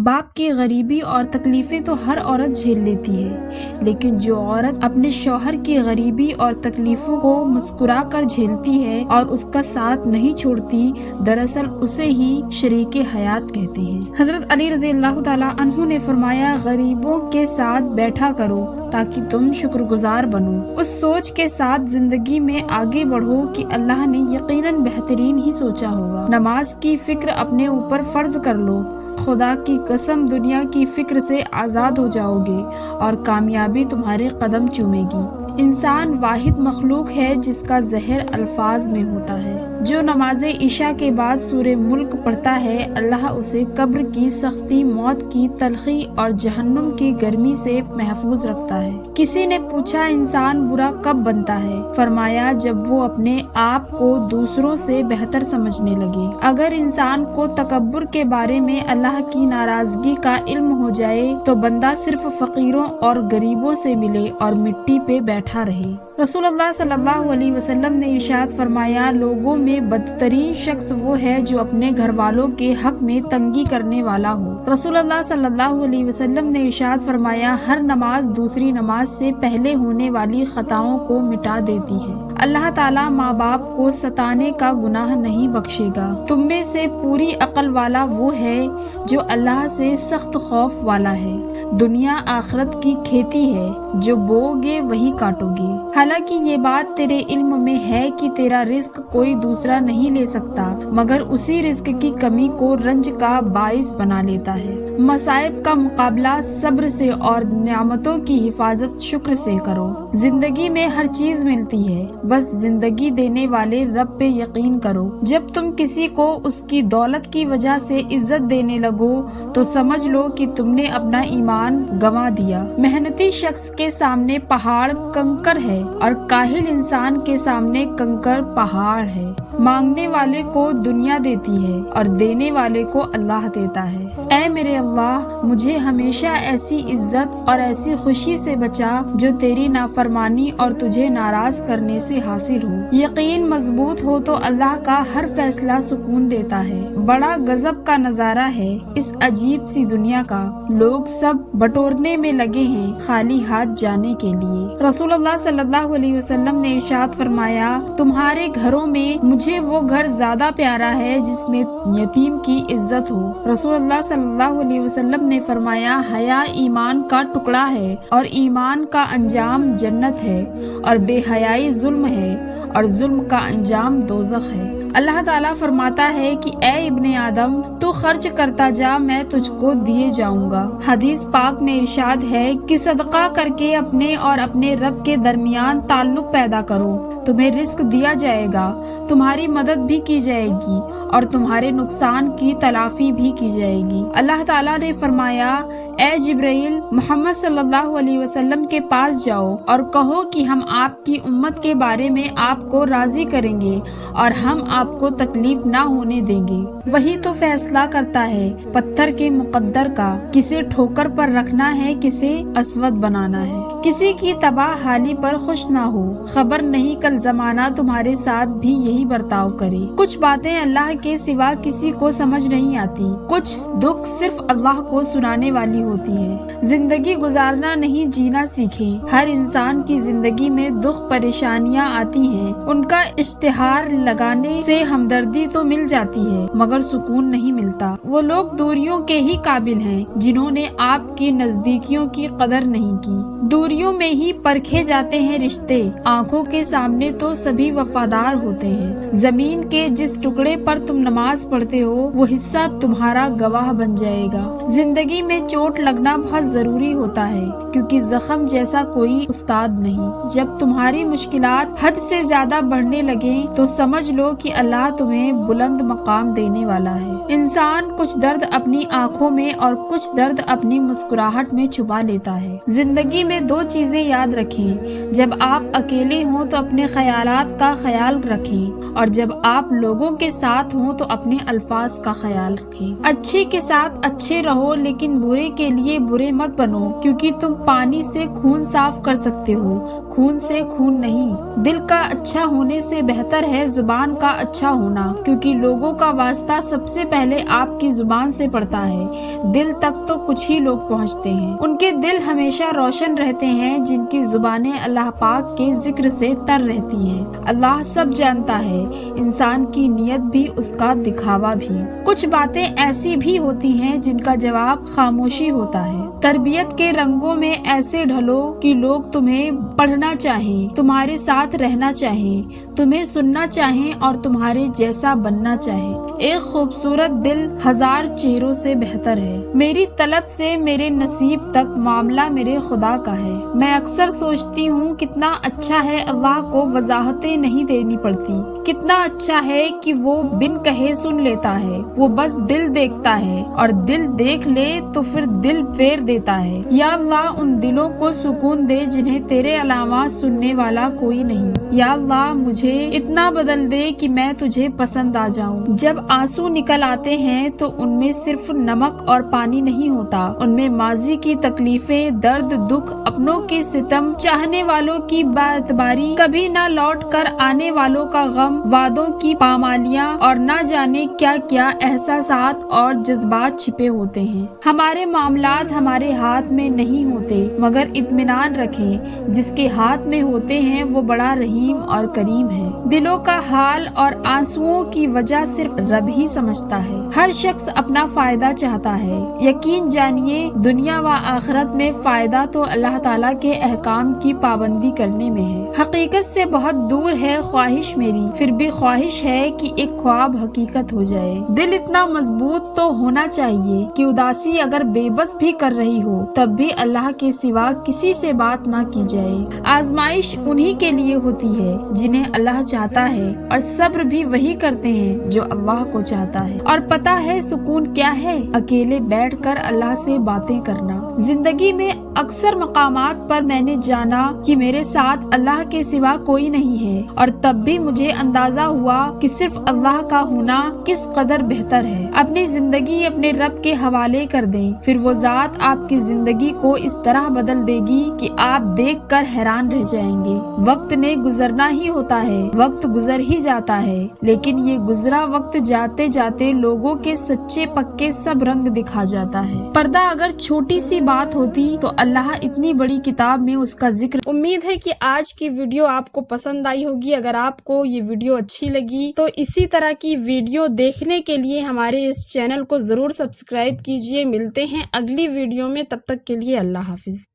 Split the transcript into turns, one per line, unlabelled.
باپ کی غریبی اور تکلیفیں تو ہر عورت جھیل لیتی ہے، لیکن جو عورت اپنے شوہر کی غریبی اور تکلیفوں کو مسکرا کر جھیلتی ہے اور اس کا ساتھ نہیں چھوڑتی، دراصل اسے ہی شریک حیات کہتے ہیں۔ حضرت علی رضی اللہ تعالیٰ عنہ نے فرمایا، غریبوں کے ساتھ بیٹھا کرو تاکہ تم شکر گزار بنو۔ اس سوچ کے ساتھ زندگی میں آگے بڑھو کہ اللہ نے یقیناً بہترین ہی سوچا ہوگا۔ نماز کی فکر اپنے اوپر فرض کر لو، خدا کی قسم دنیا کی فکر سے آزاد ہو جاؤ گے اور کامیابی تمہارے قدم چومے گی۔ انسان واحد مخلوق ہے جس کا زہر الفاظ میں ہوتا ہے۔ جو نماز عشاء کے بعد سورہ ملک پڑھتا ہے، اللہ اسے قبر کی سختی، موت کی تلخی اور جہنم کی گرمی سے محفوظ رکھتا ہے۔ کسی نے پوچھا، انسان برا کب بنتا ہے؟ فرمایا، جب وہ اپنے آپ کو دوسروں سے بہتر سمجھنے لگے۔ اگر انسان کو تکبر کے بارے میں اللہ کی ناراضگی کا علم ہو جائے تو بندہ صرف فقیروں اور غریبوں سے ملے اور مٹی پہ بیٹھا رہے۔ رسول اللہ صلی اللہ علیہ وسلم نے ارشاد فرمایا، لوگوں میں بدترین شخص وہ ہے جو اپنے گھر والوں کے حق میں تنگی کرنے والا ہو۔ رسول اللہ صلی اللہ علیہ وسلم نے ارشاد فرمایا، ہر نماز دوسری نماز سے پہلے ہونے والی خطاؤں کو مٹا دیتی ہے۔ اللہ تعالیٰ ماں باپ کو ستانے کا گناہ نہیں بخشے گا۔ تم میں سے پوری عقل والا وہ ہے جو اللہ سے سخت خوف والا ہے۔ دنیا آخرت کی کھیتی ہے، جو بو گے وہی کاٹو گے۔ حالانکہ یہ بات تیرے علم میں ہے کہ تیرا رزق کوئی دوسرا نہیں لے سکتا، مگر اسی رزق کی کمی کو رنج کا باعث بنا لیتا ہے۔ مصائب کا مقابلہ صبر سے اور نعمتوں کی حفاظت شکر سے کرو۔ زندگی میں ہر چیز ملتی ہے، بس زندگی دینے والے رب پہ یقین کرو۔ جب تم کسی کو اس کی دولت کی وجہ سے عزت دینے لگو تو سمجھ لو کہ تم نے اپنا ایمان گنوا دیا۔ محنتی شخص کے سامنے پہاڑ کنکر ہے اور کاہل انسان کے سامنے کنکر پہاڑ ہے۔ مانگنے والے کو دنیا دیتی ہے اور دینے والے کو اللہ دیتا ہے۔ اے میرے اللہ، مجھے ہمیشہ ایسی عزت اور ایسی خوشی سے بچا جو تیری نافرمانی اور تجھے ناراض کرنے سے حاصل ہو۔ یقین مضبوط ہو تو اللہ کا ہر فیصلہ سکون دیتا ہے۔ بڑا غضب کا نظارہ ہے اس عجیب سی دنیا کا، لوگ سب بٹورنے میں لگے ہیں خالی ہاتھ جانے کے لیے۔ رسول اللہ صلی اللہ علیہ وسلم نے ارشاد فرمایا، تمہارے گھروں میں مجھے وہ گھر زیادہ پیارا ہے جس میں یتیم کی عزت ہو۔ رسول اللہ صلی اللہ علیہ وسلم نے فرمایا، حیا ایمان کا ٹکڑا ہے اور ایمان کا انجام جنت ہے، اور بے حیائی ظلم ہے اور ظلم کا انجام دوزخ ہے۔ اللہ تعالیٰ فرماتا ہے کہ اے ابن آدم، تو خرچ کرتا جا، میں تجھ کو دیے جاؤں گا۔ حدیث پاک میں ارشاد ہے کہ صدقہ کر کے اپنے اور اپنے رب کے درمیان تعلق پیدا کرو، تمہیں رزق دیا جائے گا، تمہاری مدد بھی کی جائے گی اور تمہارے نقصان کی تلافی بھی کی جائے گی۔ اللہ تعالیٰ نے فرمایا، اے جبرائیل، محمد صلی اللہ علیہ وسلم کے پاس جاؤ اور کہو کہ ہم آپ کی امت کے بارے میں آپ کو راضی کریں گے اور ہم آپ کو تکلیف نہ ہونے دیں گے۔ وہی تو فیصلہ کرتا ہے پتھر کے مقدر کا، کسے ٹھوکر پر رکھنا ہے، کسے اسود بنانا ہے۔ کسی کی تباہ حالی پر خوش نہ ہو، خبر نہیں کل زمانہ تمہارے ساتھ بھی یہی برتاؤ کرے۔ کچھ باتیں اللہ کے سوا کسی کو سمجھ نہیں آتی، کچھ دکھ صرف اللہ کو سنانے والی ہوتی ہے۔ زندگی گزارنا نہیں جینا سیکھیں۔ ہر انسان کی زندگی میں دکھ پریشانیاں آتی ہیں، ان کا اشتہار لگانے سے ہمدردی تو مل جاتی ہے مگر سکون نہیں ملتا۔ وہ لوگ دوریوں کے ہی قابل ہیں جنہوں نے آپ کی نزدیکیوں کی قدر نہیں کی۔ دوریوں میں ہی پرکھے جاتے ہیں رشتے، آنکھوں کے سامنے تو سبھی وفادار ہوتے ہیں۔ زمین کے جس ٹکڑے پر تم نماز پڑھتے ہو وہ حصہ تمہارا گواہ بن جائے گا۔ زندگی میں چوٹ لگنا بہت ضروری ہوتا ہے کیونکہ زخم جیسا کوئی استاد نہیں۔ جب تمہاری مشکلات حد سے زیادہ بڑھنے لگیں تو سمجھ لو کہ اللہ تمہیں بلند مقام دینے والا ہے۔ انسان کچھ درد اپنی آنکھوں میں اور کچھ درد اپنی مسکراہٹ میں چھپا لیتا ہے۔ زندگی میں ہوئے دو چیزیں یاد رکھیں، جب آپ اکیلے ہوں تو اپنے خیالات کا خیال رکھیں، اور جب آپ لوگوں کے ساتھ ہوں تو اپنے الفاظ کا خیال رکھیں۔ اچھے کے ساتھ اچھے رہو، لیکن برے کے لیے برے مت بنو، کیونکہ تم پانی سے خون صاف کر سکتے ہو، خون سے خون نہیں۔ دل کا اچھا ہونے سے بہتر ہے زبان کا اچھا ہونا، کیونکہ لوگوں کا واسطہ سب سے پہلے آپ کی زبان سے پڑتا ہے۔ دل تک تو کچھ ہی لوگ پہنچتے ہیں، ان کے دل ہمیشہ روشن رہتے ہیں جن کی زبانیں اللہ پاک کے ذکر سے تر رہتی ہیں۔ اللہ سب جانتا ہے، انسان کی نیت بھی اس کا دکھاوا بھی۔ کچھ باتیں ایسی بھی ہوتی ہیں جن کا جواب خاموشی ہوتا ہے۔ تربیت کے رنگوں میں ایسے ڈھلو کہ لوگ تمہیں پڑھنا چاہیں، تمہارے ساتھ رہنا چاہیں، تمہیں سننا چاہیں اور تمہارے جیسا بننا چاہیں۔ ایک خوبصورت دل ہزار چہروں سے بہتر ہے۔ میری طلب سے میرے نصیب تک معاملہ میرے خدا کا ہے۔ میں اکثر سوچتی ہوں کتنا اچھا ہے اللہ کو وضاحتیں نہیں دینی پڑتی، کتنا اچھا ہے کہ وہ بن کہے سن لیتا ہے، وہ بس دل دیکھتا ہے، اور دل دیکھ لے تو پھر دل پھیر دیتا ہے۔ یا اللہ ان دلوں کو سکون دے جنہیں تیرے علاوہ سننے والا کوئی نہیں۔ یا اللہ مجھے اتنا بدل دے کہ میں تجھے پسند آ جاؤں۔ جب آنسو نکل آتے ہیں تو ان میں صرف نمک اور پانی نہیں ہوتا، ان میں ماضی کی تکلیفیں، درد، دکھ، اپنوں کے ستم، چاہنے والوں کی باعتباری، کبھی نہ لوٹ کر آنے والوں کا غم، وعدوں کی پامالیاں اور نہ جانے کیا کیا احساسات اور جذبات چھپے ہوتے ہیں۔ ہمارے معاملات ہمارے ہاتھ میں نہیں ہوتے، مگر اطمینان رکھیں جس کے ہاتھ میں ہوتے ہیں وہ بڑا رحیم اور کریم ہے۔ دلوں کا حال اور آنسوؤں کی وجہ صرف رب ہی سمجھتا ہے۔ ہر شخص اپنا فائدہ چاہتا ہے، یقین جانیے دنیا و آخرت میں فائدہ تو اللہ تعالیٰ کے احکام کی پابندی کرنے میں ہے۔ حقیقت سے بہت دور ہے خواہش میری، پھر بھی خواہش ہے کہ ایک خواب حقیقت ہو جائے۔ دل اتنا مضبوط تو ہونا چاہیے کہ اداسی اگر بے بس بھی کر رہی ہو تب بھی اللہ کے سوا کسی سے بات نہ کی جائے۔ آزمائش انہی کے لیے ہوتی ہے جنہیں اللہ چاہتا ہے، اور صبر بھی وہی کرتے ہیں جو اللہ کو چاہتا ہے۔ اور پتہ ہے سکون کیا ہے؟ اکیلے بیٹھ کر اللہ سے باتیں کرنا۔ زندگی میں اکثر مقامات پر میں نے جانا کہ میرے ساتھ اللہ کے سوا کوئی نہیں ہے، اور تب بھی مجھے اندازہ ہوا کہ صرف اللہ کا ہونا کس قدر بہتر ہے۔ اپنی زندگی اپنے رب کے حوالے کر دیں، پھر وہ ذات آپ کی زندگی کو اس طرح بدل دے گی کہ آپ دیکھ کر حیران رہ جائیں گے۔ وقت نے گزرنا ہی ہوتا ہے، وقت گزر ہی جاتا ہے، لیکن یہ گزرا وقت جاتے جاتے لوگوں کے سچے پکے سب رنگ دکھا جاتا ہے۔ پردہ اگر چھوٹی سی بات ہوتی تو اللہ اتنی بڑی کتاب میں اس کا ذکر۔ امید ہے کہ آج کی ویڈیو آپ کو پسند آئی ہوگی۔ اگر آپ کو یہ ویڈیو اچھی لگی تو اسی طرح کی ویڈیو دیکھنے کے لیے ہمارے اس چینل کو ضرور سبسکرائب کیجیے۔ ملتے ہیں اگلی ویڈیو میں، تب تک کے لیے اللہ حافظ۔